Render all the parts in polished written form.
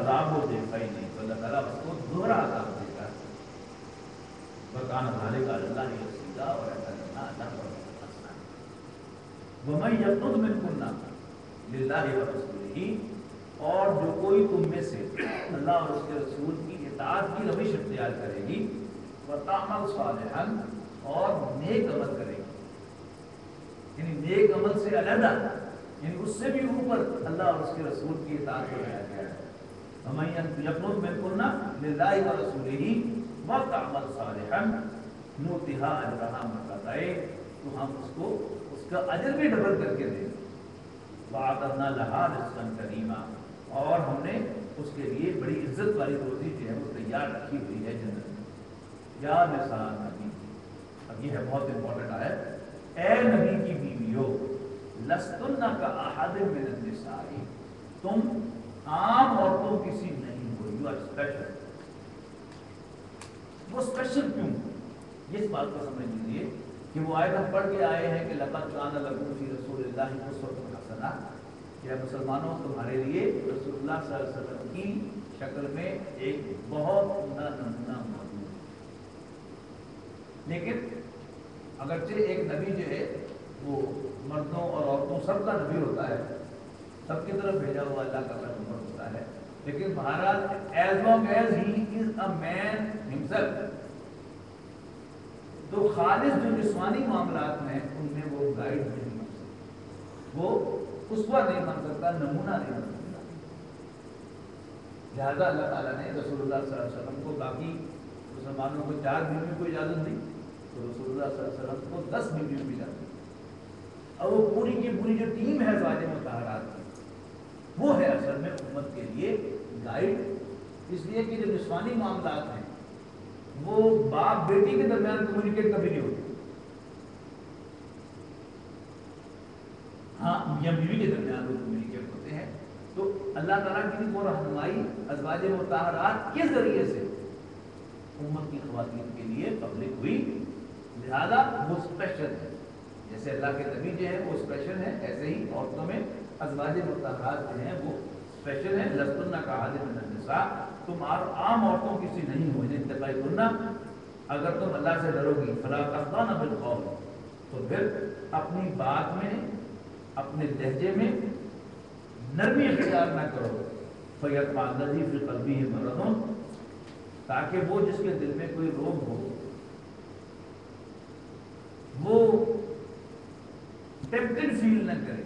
عذاب ہو دیکھا ہی نہیں، تو اللہ تعالیٰ اس کو دوہرا عذاب دیتا ہے۔ وَكَانَ ذَلِكَ عَلَى اللَّهِ يَسِيرًا، اور ایسا کرنا اللہ پر آسان ہے۔ وَمَن يَقْنُتْ مِنكُنَّ لِلَّهِ وَرَسُولِهِ، اور جو کوئی تم میں سے اللہ اور اس کے رسول کی اطاعت کی روش اختیار کرے گی، وَتَعْمَلْ صَالِحًا، اور نیک عمل کرے گی، یعنی نیک عمل سے علیحدہ، یعنی اس سے بھی اوپر اللہ اور اس کے رسول کی اطاعت کو لایا گیا ہے۔ وَمَن يَقْنُتْ مِنكُنَّ لِلَّهِ وَرَسُولِهِ وَتَعْمَلْ صَالِحًا نُؤْتِهَا أَجْرَهَا مَرَّتَيْنِ، تو ہم اس کو اس کا اجر بھی ڈبل کر کے دیں گے۔ وَأَعْتَدْنَا لَهَا رِزْقًا كَرِيمًا، اور ہم نے اس کے لیے بڑی عزت والی روزی جو ہے وہ تیار رکھی ہوئی ہے جنت میں۔ یا نساء النبی، اب یہ ہے بہت امپورٹنٹ آیت، اے نبی کی بیویوں، لستن کاحد من النساء، تم عام عورتوں کسی نہیں ہو، یو آر اسپیشل۔ وہ اسپیشل کیوں؟ اس بات کو سمجھ لیجیے کہ وہ آیت ہم پڑھ کے آئے ہیں کہ لقد کان لکم فی رسول اللہ اسوۃ حسنہ، کہ مسلمانوں تمہارے لیے رسول اللہ صلی اللہ علیہ وسلم کی شکل میں ایک بہت عمدہ نمونہ موجود ہے۔ لیکن اگرچہ ایک نبی جو ہے وہ مردوں اور عورتوں سب کا نبی ہوتا ہے، سب کی طرف بھیجا ہوا اللہ کا پیغمبر ہوتا ہے، لیکن بہرحال as long as he is a man himself, تو خالص جو جسمانی معاملات ہیں ان میں وہ گائیڈ نہیں بن سکتا، وہ اسوہ نہیں بن سکتا، نمونہ نہیں بن سکتا۔ لہذا اللہ تعالیٰ نے رسول اللہ صلی اللہ علیہ وسلم کو، باقی مسلمانوں کو 4 بیویوں کو اجازت دی، تو رسول اللہ صلی اللہ علیہ وسلم کو 10 بیویوں کی اجازت دی، اور وہ پوری کی پوری جو ٹیم ہے ازواج مطہرات کی، وہ ہے اصل میں امت کے لیے گائیڈ۔ اس لیے کہ جو جسمانی معاملات ہیں وہ باپ بیٹی کے درمیان کمیونیکیٹ کبھی نہیں ہوتے، ہاں میاں بیوی کے درمیان وہ کمیونیکیٹ ہوتے ہیں، تو اللہ تعالیٰ کی وہ رہنمائی ازواج مطہرات کے ذریعے سے امت کی خواتین کے لیے پبلک ہوئی، لہذا وہ اسپیشل ہے۔ جیسے اللہ کے نبی جو ہیں وہ اسپیشل ہیں، ایسے ہی عورتوں میں ازواج مطہرات جو ہیں وہ اسپیشل ہیں۔ لستن کاحد من النساء، تم عام عورتوں کسی نہیں ہو، اتقائی کنہ، اگر تم اللہ سے ڈرو گی، فلا تخضعن بالقول، تو پھر اپنی بات میں، اپنے لہجے میں نرمی اختیار نہ کرو، فیطمع الذی فی قلبہ مرض، تاکہ وہ جس کے دل میں کوئی روگ ہو وہ ٹیمپٹڈ فیل نہ کرے،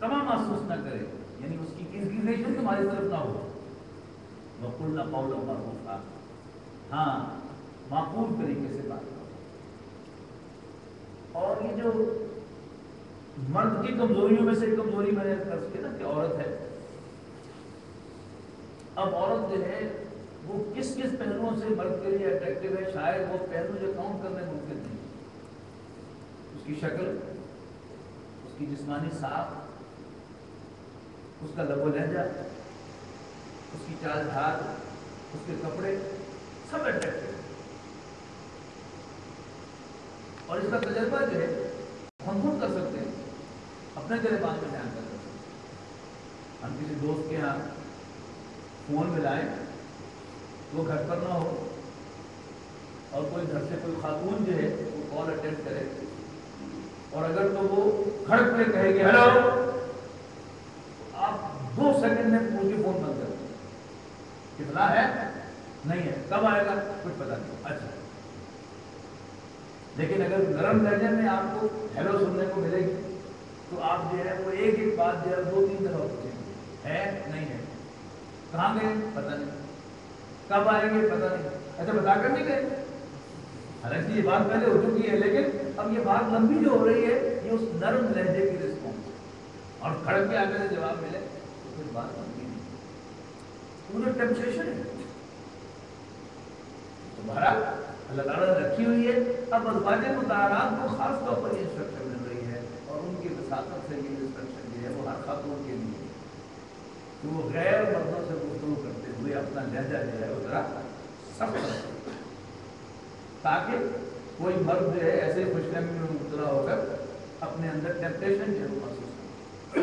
تمام محسوس نہ کرے، یعنی اس کی انکلینیشن تمہاری طرف نہ ہو۔ وَقُلْنَ قَوْلًا مَعْرُوفًا، ہاں معقول طریقے سے بات کرو۔ اور یہ جو مرد کی کمزوریوں میں سے کمزوری میں نے فرض کیا نا کہ عورت ہے، اب عورت جو ہے وہ کس کس پہلوؤں سے مرد کے لیے اٹریکٹیو ہے، شاید وہ پہلو جو کاؤنٹ کرنے ممکن نہیں۔ اس کی شکل، اس کی جسمانی ساخت، اس کا لب و لہجہ، اس کی چال ڈھال، اس کے کپڑے، سب اٹریکٹیو۔ اور اس کا تجربہ جو ہے ہم خود کر سکتے ہیں، اپنے تجربات میں بیان کر سکتے ہیں۔ ہم کسی دوست کے ہاں فون ملائیں، وہ گھر پر نہ ہو، اور کوئی گھر سے کوئی خاتون جو ہے وہ کال اٹینڈ کرے، اور اگر تو وہ کھڑک کے کہے گی ہیلو، آپ 2 سیکنڈ میں پوچھ کے فون بند کر دیں، کتنا ہے نہیں ہے، کب آئے گا کچھ پتا نہیں، اچھا۔ لیکن اگر نرم لہجے میں آپ کو ہیلو سننے کو ملے گی تو آپ جو ہے وہ ایک ایک بات جو ہے 2-3 دفعہ پوچھیں گے، ہے نہیں ہے، کہاں گئے پتہ نہیں، کب آئیں گے پتہ نہیں، اچھا بتا کر نہیں گئے۔ حالانکہ یہ بات پہلے ہو چکی ہے، لیکن اب یہ بات لمبی جو ہو رہی ہے یہ اس نرم لہجے کی رسپانس، اور کھڑک کے آگے سے جواب ملے تو پھر بات لمبی نہیں، وہ جو ٹیمپٹیشن ہے تمہارا اللہ تعالیٰ نے رکھی ہوئی ہے۔ اب ازواج مطہرات کو خاص طور پر یہ انسٹرکشن مل رہی ہے، اور ان کی وساطت سے یہ انسٹرکشن جو ہے وہ ہر خاتون کے لیے کہ وہ غیر مردوں سے گفتگو کرتے ہوئے اپنا لہجہ جو ہے وہ ذرا سخت رکھے، تاکہ کوئی مرد جو ہے ایسے خوش فہمی میں مبتلا ہو کر اپنے اندر ٹیمپٹیشن جو ہے وہ محسوس کرے۔